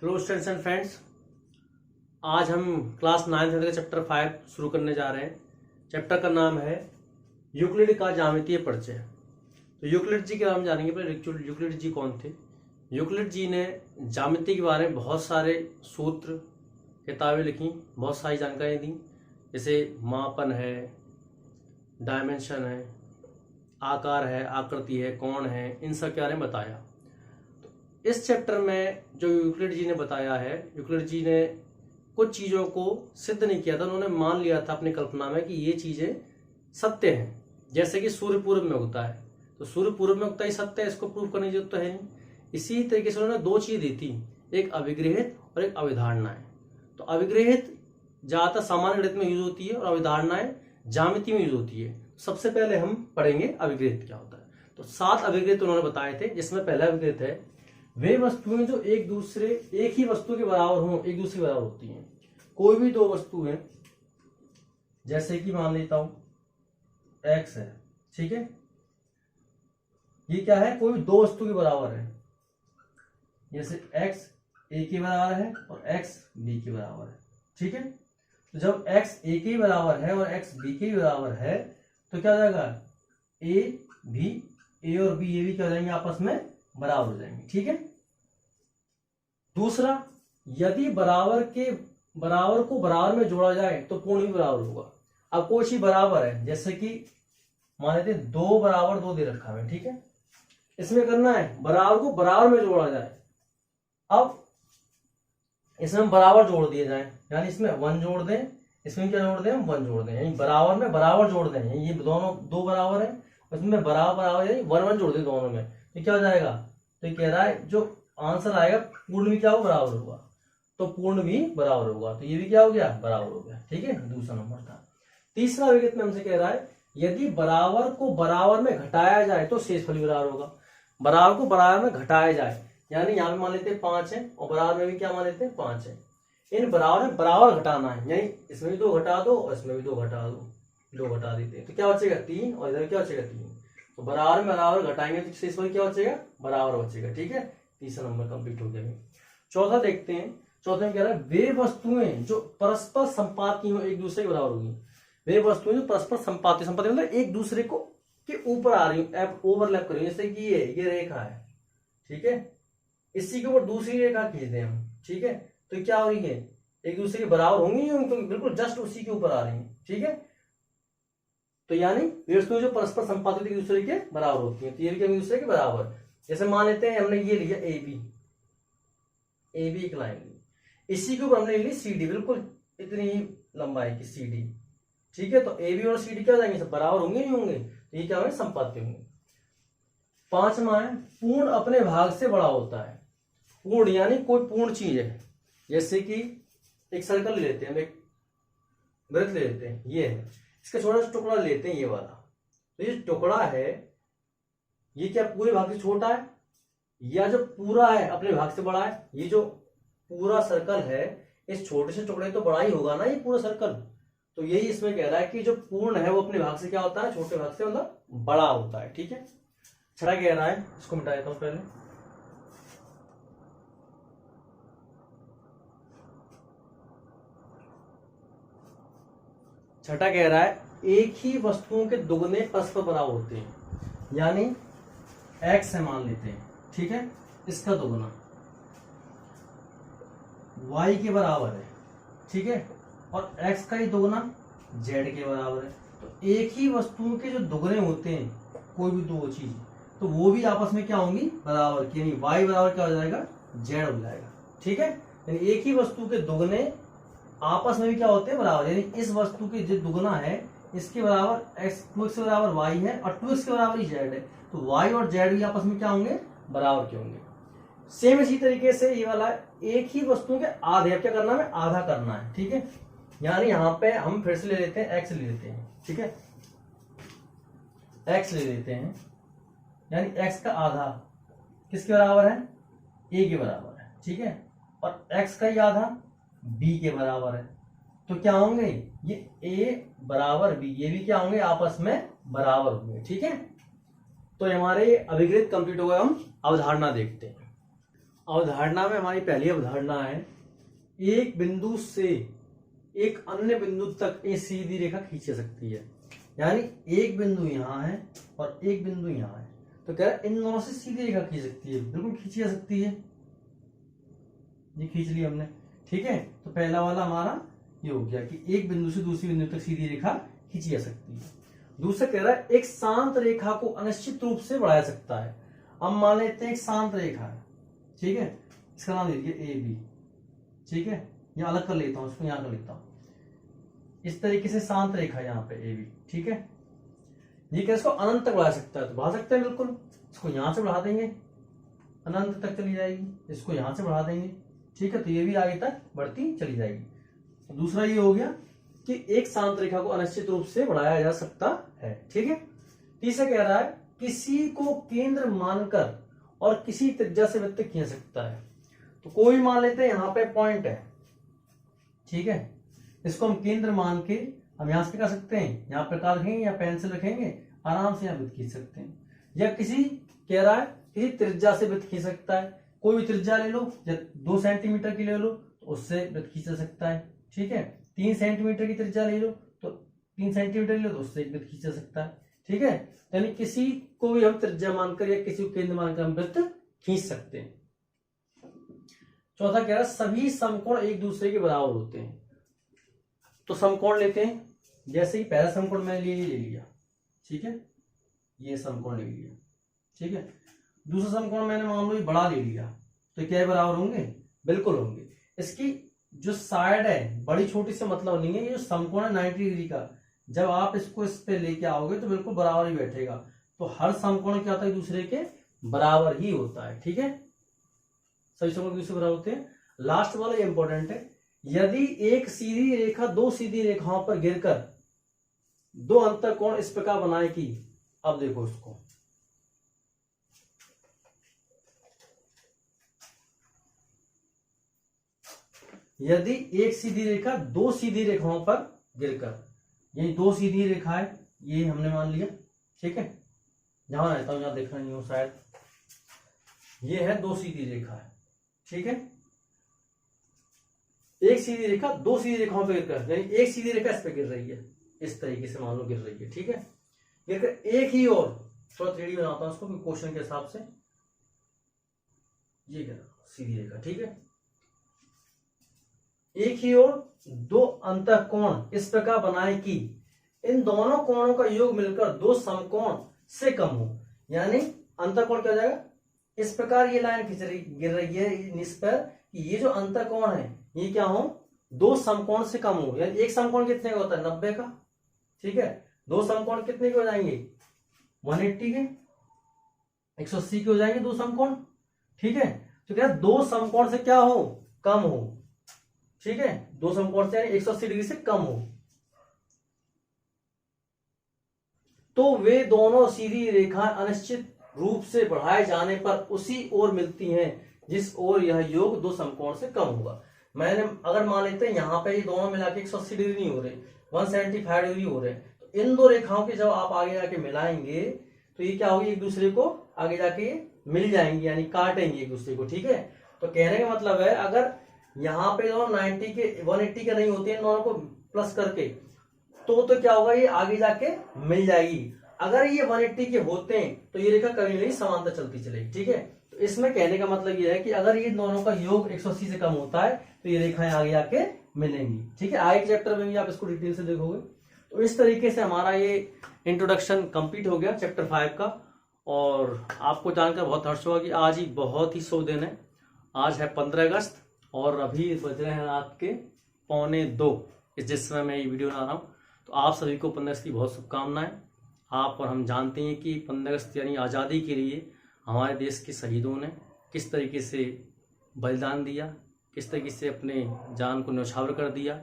Hello students and friends, आज हम class 9th का चैप्टर 5 शुरू करने जा रहे हैं। चैप्टर का नाम है यूक्लिड का ज्यामितीय परिचय। तो यूक्लिड जी के बारे में जानेंगे। पहले यूक्लिड जी कौन थे। यूक्लिड जी ने ज्यामिति के बारे में बहुत सारे सूत्र, किताबें लिखी, बहुत सारी जानकारी दी, जैसे मापन है, डायमेंशन है, आकार है, आकृति है, कोण है, इन सब के बारे में बताया। इस चैप्टर में जो यूक्लिड जी ने बताया है, यूक्लिड जी ने कुछ चीज़ों को सिद्ध नहीं किया था, उन्होंने मान लिया था अपनी कल्पना में कि ये चीज़ें सत्य हैं। जैसे कि सूर्य पूर्व में उगता है, तो सूर्य पूर्व में उगता ही सत्य है, इसको प्रूव करने की जरूरत तो है नहीं। इसी तरीके से उन्होंने दो चीज़ दी थी, एक अभिगृहित और एक अभिधारणाएं। तो अभिगृहित ज़्यादातर सामान्य गणित में यूज होती है और अभिधारणाएं ज्यामिति में यूज होती है। सबसे पहले हम पढ़ेंगे अभिगृहित क्या होता है। तो 7 अभिगृहित उन्होंने बताए थे, जिसमें पहला अभिगृहित है वे वस्तुएं जो एक ही वस्तु के बराबर हों, एक दूसरे के बराबर होती हैं। कोई भी दो वस्तुएं, जैसे कि मान लेता हूं x है, ठीक है, ये क्या है, कोई भी दो वस्तु के बराबर है। जैसे x a के बराबर है और x b के बराबर है, ठीक है। तो जब x a के बराबर है और x b के बराबर है तो क्या हो जाएगा, a और b ये भी क्या हो जाएंगे, आपस में बराबर हो जाएंगे, ठीक है। दूसरा, यदि बराबर को बराबर में जोड़ा जाए तो पूर्ण भी बराबर होगा। अब कोई चीज बराबर है, जैसे कि मान लेते 2 बराबर 2 दे रखा है, ठीक है। इसमें करना है बराबर को बराबर में जोड़ा जाए। अब इसमें हम बराबर जोड़ दिए जाए, यानी इसमें 1 जोड़ दें, इसमें क्या जोड़ दें, हम 1 जोड़ दें, यानी बराबर में बराबर जोड़ दें। ये दोनों 2 बराबर है, इसमें बराबर यानी 1 जोड़ दें दोनों में, तो क्या हो जाएगा। तो ये कह रहा है जो आंसर आएगा पूर्ण भी क्या होगा, बराबर होगा। तो पूर्ण भी बराबर होगा, तो ये भी क्या हो गया, बराबर हो गया, ठीक है। दूसरा नंबर था। तीसरा विकल्प में हमसे कह रहा है यदि बराबर को बराबर में घटाया जाए तो शेषफल भी बराबर होगा। बराबर को बराबर में घटाया जाए, यानी यहाँ पे मान लेते हैं 5 है और बराबर में भी क्या मान लेते हैं 5 है। इन बराबर में बराबर घटाना है, यानी इसमें भी 2 घटा दो और इसमें भी 2 घटा दो, 2 घटा देते हैं तो क्या बचेगा 3, और इधर क्या बचेगा 3। तो बराबर में बराबर घटाएंगे तो शेषफल क्या बचेगा, बराबर बचेगा, ठीक है। तीसरा नंबर कंप्लीट हो गया। चौथा देखते हैं। चौथे में कह रहा है वे वस्तुएं जो परस्पर संपाती हो एक दूसरे के बराबर होगी। वे वस्तुएं जो परस्पर संपाती मतलब एक दूसरे को के ऊपर आ रही हो, ओवरलैप कर रही हो। जैसे कि ये रेखा है, ठीक है, इसी के ऊपर दूसरी रेखा खींच दें हम, ठीक है, तो क्या हो रही है, एक दूसरे के बराबर होंगी नहीं होंगी, तो बिल्कुल जस्ट उसी के ऊपर आ रही है, ठीक है। तो यानी वे वस्तुएं जो परस्पर संपातित एक दूसरे के बराबर होती है, तो ये भी एक दूसरे के बराबर। जैसे मान लेते हैं हमने ये लिया ए बी एक लाइन ली, इसी के ऊपर हमने ली सी डी, बिल्कुल इतनी ही लंबाई की सी डी, ठीक है। तो ए बी और सी डी क्या हो जाएंगे, सब बराबर होंगे नहीं होंगे, तो ये क्या होंगे, संपाती होंगे। 5वां है पूर्ण अपने भाग से बड़ा होता है। पूर्ण यानी कोई पूर्ण चीज है, जैसे कि एक सर्कल ले लेते हैं, हम एक वृत्त ले लेते हैं, ये है, इसका छोटा सा टुकड़ा लेते हैं, ये वाला। तो ये टुकड़ा है, ये क्या पूरे भाग से छोटा है या जो पूरा है अपने भाग से बड़ा है। ये जो पूरा सर्कल है, इस छोटे से टुकड़े तो बड़ा ही होगा ना ये पूरा सर्कल। तो यही इसमें कह रहा है कि जो पूर्ण है वो अपने भाग से क्या होता है, छोटे भाग से मतलब बड़ा होता है, ठीक है। छठा कह रहा है, इसको मिटा देता हूं पहले। छठा कह रहा है एक ही वस्तुओं के दुगने परस्पर बराबर होते हैं, यानी x है मान लेते हैं, ठीक है, इसका दुगना y के बराबर है, ठीक है, और x का ही दुगना z के बराबर है। तो एक ही वस्तुओं के जो दुगने होते हैं, कोई भी दो चीज, तो वो भी आपस में क्या होंगी, बराबर की, यानी y बराबर क्या हो जाएगा, z हो जाएगा, ठीक है। यानी एक ही वस्तु के दुगने आपस में भी क्या होते हैं, बराबर। यानी इस वस्तु के जो दुगना है इसके बराबर x, 2x के बराबर y है और 2x के बराबर ही z है, तो y और z भी आपस में क्या होंगे, बराबर के होंगे। सेम इसी तरीके से ये वाला एक ही वस्तु के आधे, अब क्या करना है, आधा करना है, ठीक है। यानी यहाँ पे हम फिर से ले लेते हैं x ले लेते हैं, ठीक है, x ले लेते हैं, यानी x का आधा किसके बराबर है, a के बराबर है, ठीक है, और x का ही आधा b के बराबर है। तो क्या होंगे, ये a बराबर b, ये भी क्या होंगे, आपस में बराबर होंगे, ठीक है। तो हमारे अभिगृहित कंप्लीट हो गए। हम अवधारणा देखते हैं। अवधारणा में हमारी पहली अवधारणा है, एक बिंदु से एक अन्य बिंदु तक एक सीधी रेखा खींच सकती है। यानी एक बिंदु यहाँ है और एक बिंदु यहाँ है, तो कह रहा है इन दोनों से सीधी रेखा खींच सकती है, बिल्कुल खींची जा सकती है। ये खींच ली हमने, ठीक है। तो पहला वाला हमारा ये हो गया कि एक बिंदु से दूसरी बिंदु तक सीधी रेखा खींची जा सकती है। दूसरा कह रहा है एक शांत रेखा को अनिश्चित रूप से बढ़ाया सकता है। अब मान लेते हैं एक शांत रेखा है, ठीक है, इसका नाम दे दीजिए ए बी, ठीक है। यहाँ अलग कर लेता हूँ, इसको यहाँ कर लेता हूँ। इस तरीके से शांत रेखा यहाँ पे ए बी, ठीक है। ये क्या इसको अनंत तक बढ़ा सकता है, तो बढ़ा सकते हैं बिल्कुल। इसको यहाँ से बढ़ा देंगे, अनंत तक चली जाएगी। इसको यहाँ से बढ़ा देंगे, ठीक है, तो ये भी आगे तक बढ़ती चली जाएगी। दूसरा ये हो गया कि एक शांत रेखा को अनिश्चित रूप से बढ़ाया जा सकता है, ठीक है। तीसरा कह रहा है किसी को केंद्र मानकर और किसी त्रिज्या से वृत्त खींच सकता है। तो कोई मान लेते हैं यहाँ पे पॉइंट है, ठीक है, इसको हम केंद्र मान के हम यहां से कर सकते हैं, यहाँ प्रकार रखेंगे या पेंसिल रखेंगे, आराम से यहाँ वृत्त खींच सकते हैं। या किसी कह रहा है किसी त्रिज्या से वृत्त खींच सकता है, कोई भी त्रिज्या ले लो, या 2 सेंटीमीटर की ले लो तो उससे वृत्त खींच सकता है, ठीक है। 3 सेंटीमीटर की त्रिज्या ले लो तो 3 सेंटीमीटर ले लो तो उससे वृत्त खींच सकता है, ठीक है। यानी किसी को भी हम त्रिज्या मानकर या किसी को केंद्र मानकर हम वृत्त खींच सकते हैं। चौथा कह रहा है सभी समकोण एक दूसरे के बराबर होते हैं। तो समकोण लेते हैं, जैसे ही पहला समकोण मैंने ले लिया, ठीक है, ये समकोण ले लिया, ठीक है। दूसरा समकोण मैंने मान लो बड़ा ले लिया, तो क्या बराबर होंगे? बिल्कुल होंगे। इसकी जो साइड है बड़ी छोटी से मतलब नहीं है, ये जो समकोण है 90 डिग्री का, जब आप इसको इस पे लेके आओगे तो बिल्कुल बराबर ही बैठेगा। तो हर समकोण क्या होता है? दूसरे के बराबर ही होता है, ठीक है। सभी समकोण दूसरे बराबर होते हैं। लास्ट वाला इंपॉर्टेंट है, यदि एक सीधी रेखा दो सीधी रेखाओं पर गिरकर दो अंतःकोण इस प्रकार बनाए कि, अब देखो इसको, यदि एक सीधी रेखा दो सीधी रेखाओं पर गिरकर, ये दो सीधी रेखा है, ये हमने मान लिया, ठीक है। जहां रहता हूं यहां देखना नहीं हो शायद, ये है दो सीधी रेखा है, ठीक है। एक सीधी रेखा दो सीधी रेखाओं पर गिरकर, यानी एक सीधी रेखा इस पर गिर रही है, इस तरीके से मान लो गिर रही है, ठीक है। गिरकर एक ही और, थोड़ा 3D बनाता हूं उसको क्वेश्चन के हिसाब से, ये गिरा सीधी रेखा, ठीक है। एक ही और दो अंतःकोण इस प्रकार बनाए कि इन दोनों कोणों का योग मिलकर दो समकोण से कम हो, यानी अंतःकोण क्या हो जाएगा? इस प्रकार ये लाइन खिंच रही गिर रही है इस पर कि ये जो अंतःकोण है ये क्या हो? दो समकोण से कम हो। यानी एक समकोण कितने का होता है? 90 का, ठीक है। दो समकोण कितने के हो जाएंगे? 180 के, 180 के हो जाएंगे दो समकोण, ठीक है। तो क्या दो समकोण से क्या हो? कम हो, ठीक है। दो समकोण से यानी 180 डिग्री से कम हो, तो वे दोनों सीधी रेखा अनिश्चित रूप से बढ़ाए जाने पर उसी ओर मिलती हैं जिस ओर यह योग दो समकोण से कम होगा। मैंने अगर मान लेते हैं यहाँ पे ये दोनों मिला के 180 डिग्री नहीं हो रहे, 175 डिग्री हो रहे, तो इन दो रेखाओं के जब आप आगे जाके मिलाएंगे तो ये क्या होगी? एक दूसरे को आगे जाके मिल जाएंगे, यानी काटेंगे एक दूसरे को, ठीक है। तो कहने का मतलब है अगर यहाँ पे दोनों 90 के 180 के नहीं होते हैं, दोनों को प्लस करके, तो क्या होगा? ये आगे जाके मिल जाएगी। अगर ये 180 के होते हैं तो ये रेखा कभी नहीं समांतर चलती चलेगी, ठीक है। तो इसमें कहने का मतलब ये है कि अगर ये दोनों का योग 180 से कम होता है तो ये रेखाएं आगे जाके मिलेंगी, ठीक है। आगे चैप्टर में भी आप इसको डिटेल से देखोगे। तो इस तरीके से हमारा ये इंट्रोडक्शन कंप्लीट हो गया चैप्टर 5 का, और आपको जानकर बहुत हर्ष हुआ कि आज ही बहुत ही शुभ दिन है। आज है 15 अगस्त और अभी बज रहे हैं रात के 1:45 जिस समय मैं ये वीडियो बना रहा हूँ। तो आप सभी को 15 अगस्त की बहुत शुभकामनाएं। आप और हम जानते हैं कि 15 अगस्त यानी आज़ादी के लिए हमारे देश के शहीदों ने किस तरीके से बलिदान दिया, किस तरीके से अपने जान को न्यौछावर कर दिया।